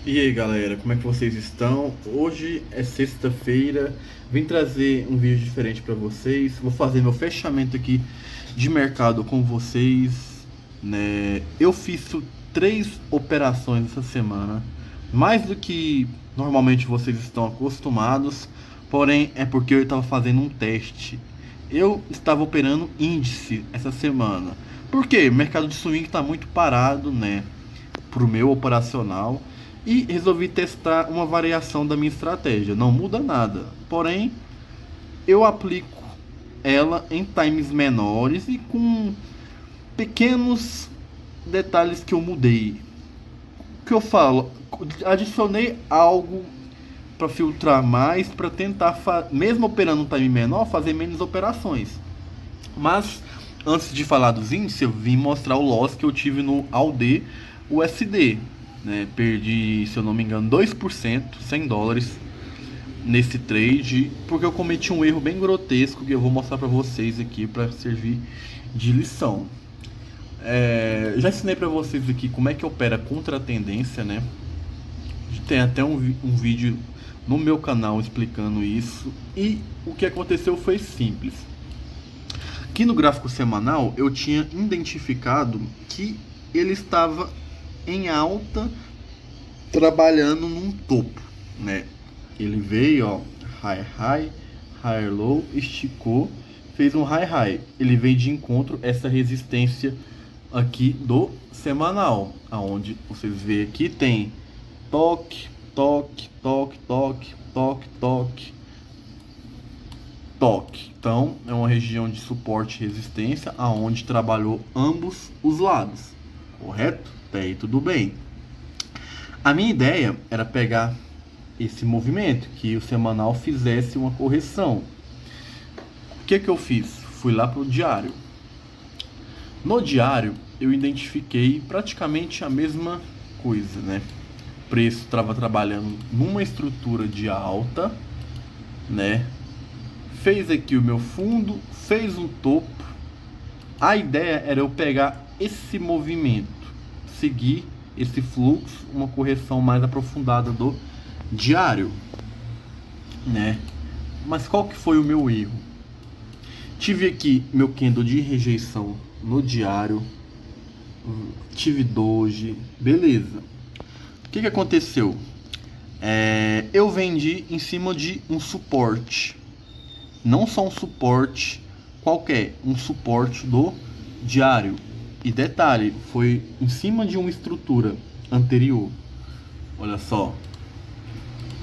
E aí galera, como é que vocês estão? Hoje é sexta-feira, vim trazer um vídeo diferente para vocês. Vou fazer meu fechamento aqui de mercado com vocês, né? Eu fiz 3 operações essa semana, mais do que normalmente vocês estão acostumados, porém é porque eu estava fazendo um teste. Eu estava operando índice essa semana. Por quê? O mercado de swing está muito parado, né? Para o meu operacional e resolvi testar uma variação da minha estratégia. Não muda nada, porém eu aplico ela em times menores e com pequenos detalhes que eu mudei. O que eu falo? Adicionei algo para filtrar mais, para tentar, mesmo operando um time menor, fazer menos operações. Mas antes de falar dos índices, eu vim mostrar o loss que eu tive no AUD USD. Né? Perdi, se eu não me engano, 2%, $100 nesse trade, porque eu cometi um erro bem grotesco que eu vou mostrar para vocês aqui para servir de lição. Já ensinei para vocês aqui como é que opera contra a tendência, né? Tem até um vídeo no meu canal explicando isso. E o que aconteceu foi simples. Aqui no gráfico semanal eu tinha identificado que ele estava em alta, trabalhando num topo, né? Ele veio, ó, high, high low, esticou, fez um high. Ele veio de encontro a essa resistência aqui do semanal, aonde vocês veem aqui tem toque, toque, toque, toque, toque, toque, toque. Então é uma região de suporte e resistência aonde trabalhou ambos os lados, correto? Até aí tudo bem. A minha ideia era pegar esse movimento, que o semanal fizesse uma correção. O que eu fiz? Fui lá para o diário. No diário eu identifiquei praticamente a mesma coisa, né? O preço estava trabalhando numa estrutura de alta, né? Fez aqui o meu fundo, fez um topo. A ideia era eu pegar esse movimento, seguir esse fluxo, uma correção mais aprofundada do diário, né? Mas qual que foi o meu erro? Tive aqui meu candle de rejeição no diário, tive doji, beleza. O que aconteceu? Eu vendi em cima de um suporte, não só um suporte qualquer, um suporte do diário. E detalhe, foi em cima de uma estrutura anterior. Olha só,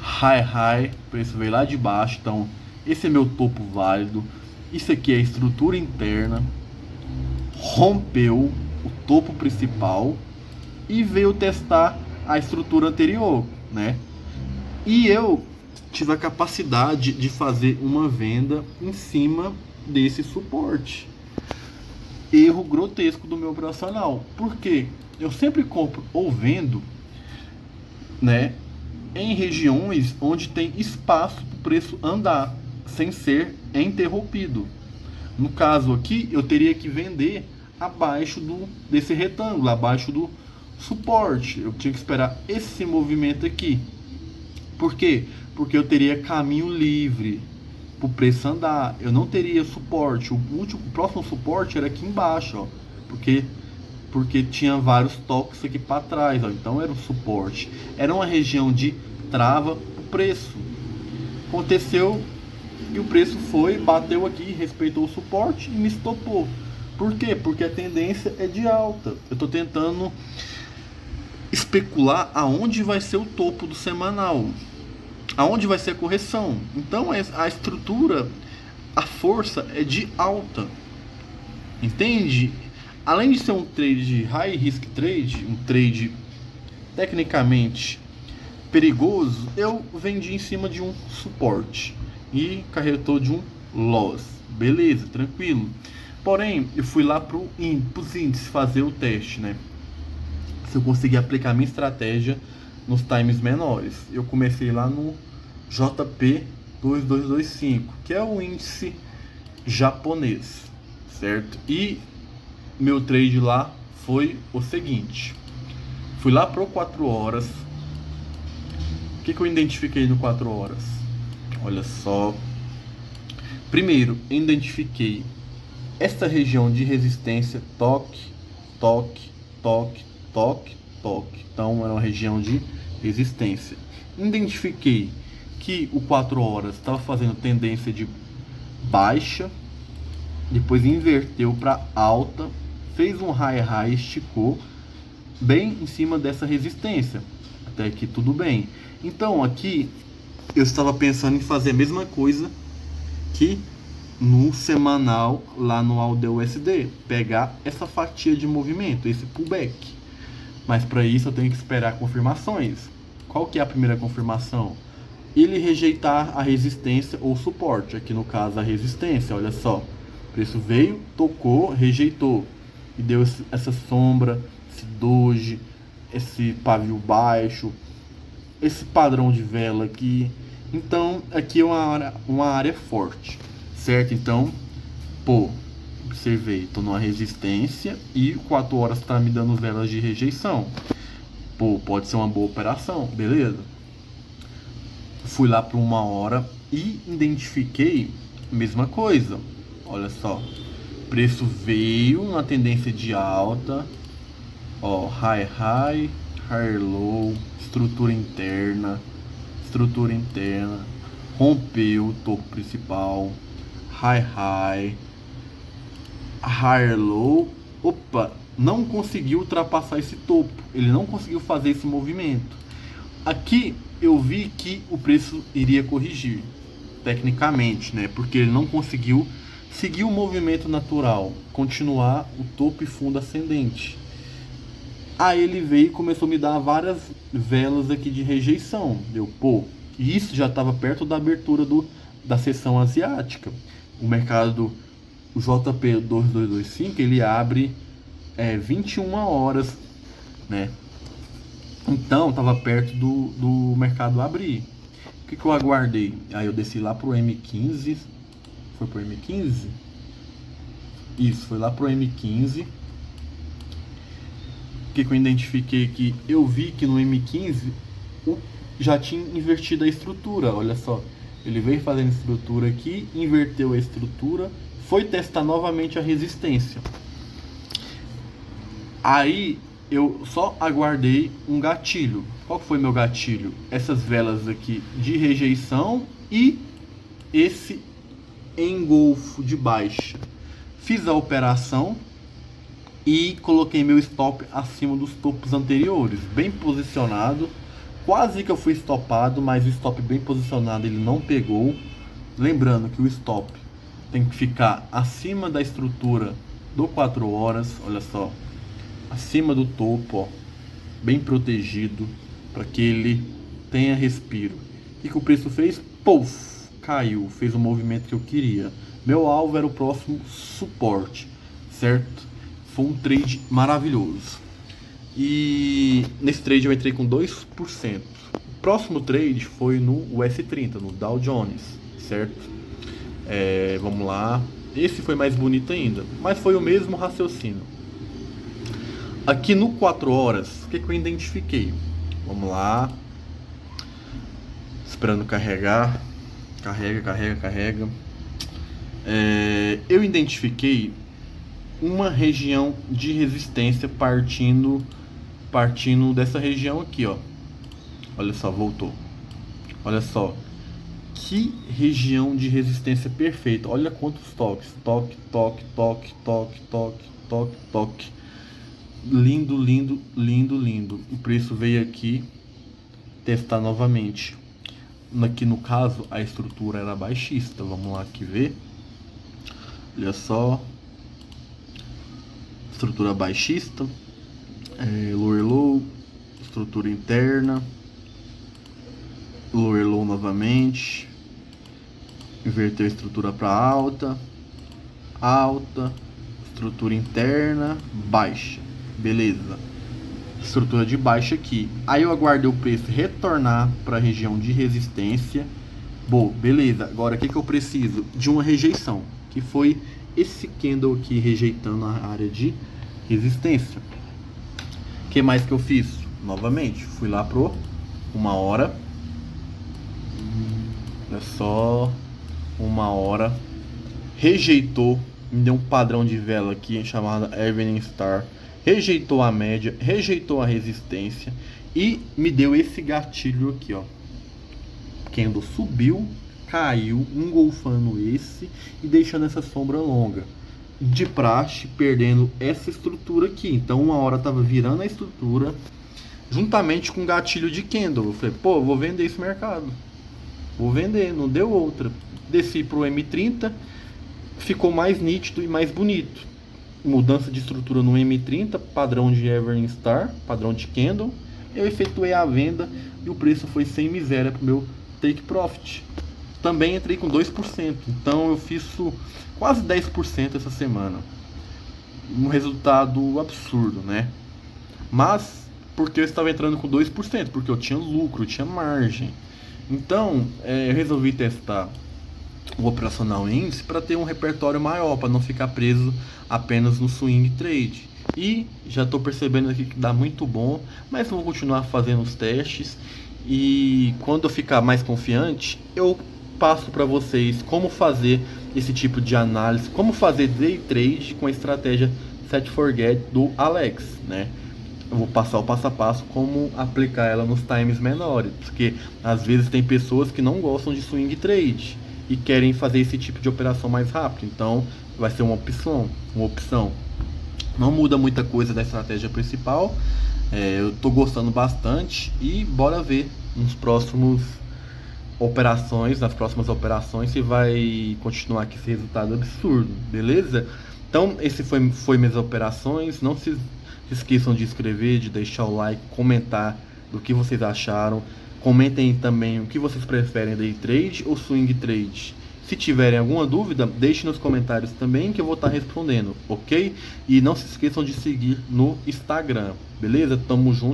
high, o preço veio lá de baixo, então esse é meu topo válido. Isso aqui é a estrutura interna, rompeu o topo principal e veio testar a estrutura anterior, né? E eu tive a capacidade de fazer uma venda em cima desse suporte. Erro grotesco do meu operacional. Por quê? Eu sempre compro ou vendo, né, em regiões onde tem espaço para o preço andar, sem ser interrompido. No caso aqui, eu teria que vender abaixo desse retângulo, abaixo do suporte. Eu tinha que esperar esse movimento aqui. Por quê? Porque eu teria caminho livre para o preço andar. Eu não teria suporte. O próximo suporte era aqui embaixo, ó, porque tinha vários toques aqui para trás, ó. Então era o suporte. Era uma região de trava o preço. Aconteceu e o preço foi, bateu aqui, respeitou o suporte e me estopou. Por quê? Porque a tendência é de alta. Eu estou tentando especular aonde vai ser o topo do semanal, aonde vai ser a correção. Então a estrutura, a força é de alta, entende? Além de ser um trade de high risk trade, um trade tecnicamente perigoso, eu vendi em cima de um suporte e carretou de um loss. Beleza, tranquilo. Porém, eu fui lá para os índices fazer o teste, né? Se eu conseguir aplicar minha estratégia nos times menores. Eu comecei lá no JP 2225, que é o índice japonês, certo? E meu trade lá foi o seguinte: fui lá pro 4 horas, que eu identifiquei no 4 horas? Olha só. Primeiro, identifiquei esta região de resistência, toque, toque, toque, toque, toque. Então, era uma região de resistência. Identifiquei que o 4 horas estava fazendo tendência de baixa, depois inverteu para alta, fez um high, esticou bem em cima dessa resistência. Até aqui tudo bem. Então aqui eu estava pensando em fazer a mesma coisa que no semanal lá no AUD/USD, pegar essa fatia de movimento, esse pullback. Mas para isso eu tenho que esperar confirmações. Qual que é a primeira confirmação? Ele rejeitar a resistência ou suporte, aqui no caso a resistência, olha só. O preço veio, tocou, rejeitou e deu essa sombra, esse doji, esse pavio baixo, esse padrão de vela aqui. Então aqui é uma área forte, certo? Então, observei, estou numa resistência e 4 horas está me dando velas de rejeição. Pode ser uma boa operação, beleza? Fui lá para 1 hora e identifiquei a mesma coisa. Olha só, preço veio na tendência de alta, ó, high, low, estrutura interna, rompeu o topo principal, high, low, não conseguiu ultrapassar esse topo, ele não conseguiu fazer esse movimento. Aqui eu vi que o preço iria corrigir, tecnicamente, né? Porque ele não conseguiu seguir o movimento natural, continuar o topo e fundo ascendente. Aí ele veio e começou a me dar várias velas aqui de rejeição. Isso já estava perto da abertura da sessão asiática. O mercado, o JP 2225, ele abre 21 horas, né? Então, estava perto do mercado abrir. O que eu aguardei? Aí eu desci lá pro M15. Foi pro M15? Isso, foi lá pro M15. O que eu identifiquei aqui? Eu vi que no M15 já tinha invertido a estrutura. Olha só. Ele veio fazendo estrutura aqui, inverteu a estrutura, foi testar novamente a resistência. Aí eu só aguardei um gatilho. Qual foi meu gatilho? Essas velas aqui de rejeição e esse engolfo de baixa. Fiz a operação e coloquei meu stop acima dos topos anteriores, bem posicionado. Quase que eu fui stopado, mas o stop bem posicionado ele não pegou. Lembrando que o stop tem que ficar acima da estrutura do 4 horas, olha só. Acima do topo, ó, bem protegido, para que ele tenha respiro. O que o preço fez? Caiu, fez o movimento que eu queria. Meu alvo era o próximo suporte, certo? Foi um trade maravilhoso. E nesse trade eu entrei com 2%. O próximo trade foi no US30, no Dow Jones, certo? Vamos lá. Esse foi mais bonito ainda, mas foi o mesmo raciocínio. Aqui no 4 horas, o que eu identifiquei? Vamos lá. Esperando carregar. Carrega. Eu identifiquei uma região de resistência partindo dessa região aqui, ó. Olha só, voltou. Olha só. Que região de resistência perfeita. Olha quantos toques. Toque. Lindo. O preço veio aqui testar novamente. Aqui no caso a estrutura era baixista. Vamos lá aqui ver. Olha só. Estrutura baixista. Lower low. Estrutura interna. Lower low novamente. Inverteu a estrutura para alta. Estrutura interna. Baixa. Beleza, estrutura de baixa aqui. Aí eu aguardei o preço retornar para a região de resistência. Beleza, agora o que eu preciso? De uma rejeição, que foi esse candle aqui rejeitando a área de resistência. O que mais que eu fiz? Novamente, fui lá pro 1 hora É só 1 hora. Rejeitou, me deu um padrão de vela aqui chamado Evening Star. Rejeitou a média, rejeitou a resistência e me deu esse gatilho aqui, ó. Candle subiu, caiu, engolfando esse e deixando essa sombra longa. De praxe, perdendo essa estrutura aqui. Então 1 hora tava virando a estrutura juntamente com o gatilho de candle. Eu falei, pô, vou vender esse mercado. Vou vender, não deu outra. Desci pro M30, ficou mais nítido e mais bonito. Mudança de estrutura no M30, padrão de Evening Star, padrão de candle. Eu efetuei a venda e o preço foi sem miséria pro meu take profit. Também entrei com 2%, então eu fiz quase 10% essa semana. Um resultado absurdo, né? Mas porque eu estava entrando com 2%, porque eu tinha lucro, eu tinha margem. Então eu resolvi testar o operacional índice para ter um repertório maior, para não ficar preso apenas no swing trade. E já estou percebendo aqui que dá muito bom, mas vou continuar fazendo os testes. E quando eu ficar mais confiante, eu passo para vocês como fazer esse tipo de análise, como fazer day trade com a estratégia Set Forget do Alex, né? Eu vou passar o passo a passo como aplicar ela nos times menores, porque às vezes tem pessoas que não gostam de swing trade e querem fazer esse tipo de operação mais rápido, então vai ser uma opção. Não muda muita coisa da estratégia principal. Eu tô gostando bastante e bora ver nas próximas operações se vai continuar com esse resultado absurdo, beleza? Então esse foi minhas operações. Não se esqueçam de inscrever, de deixar o like, comentar do que vocês acharam. Comentem também o que vocês preferem, day trade ou swing trade. Se tiverem alguma dúvida, deixe nos comentários também que eu vou estar respondendo, ok? E não se esqueçam de seguir no Instagram, beleza? Tamo junto.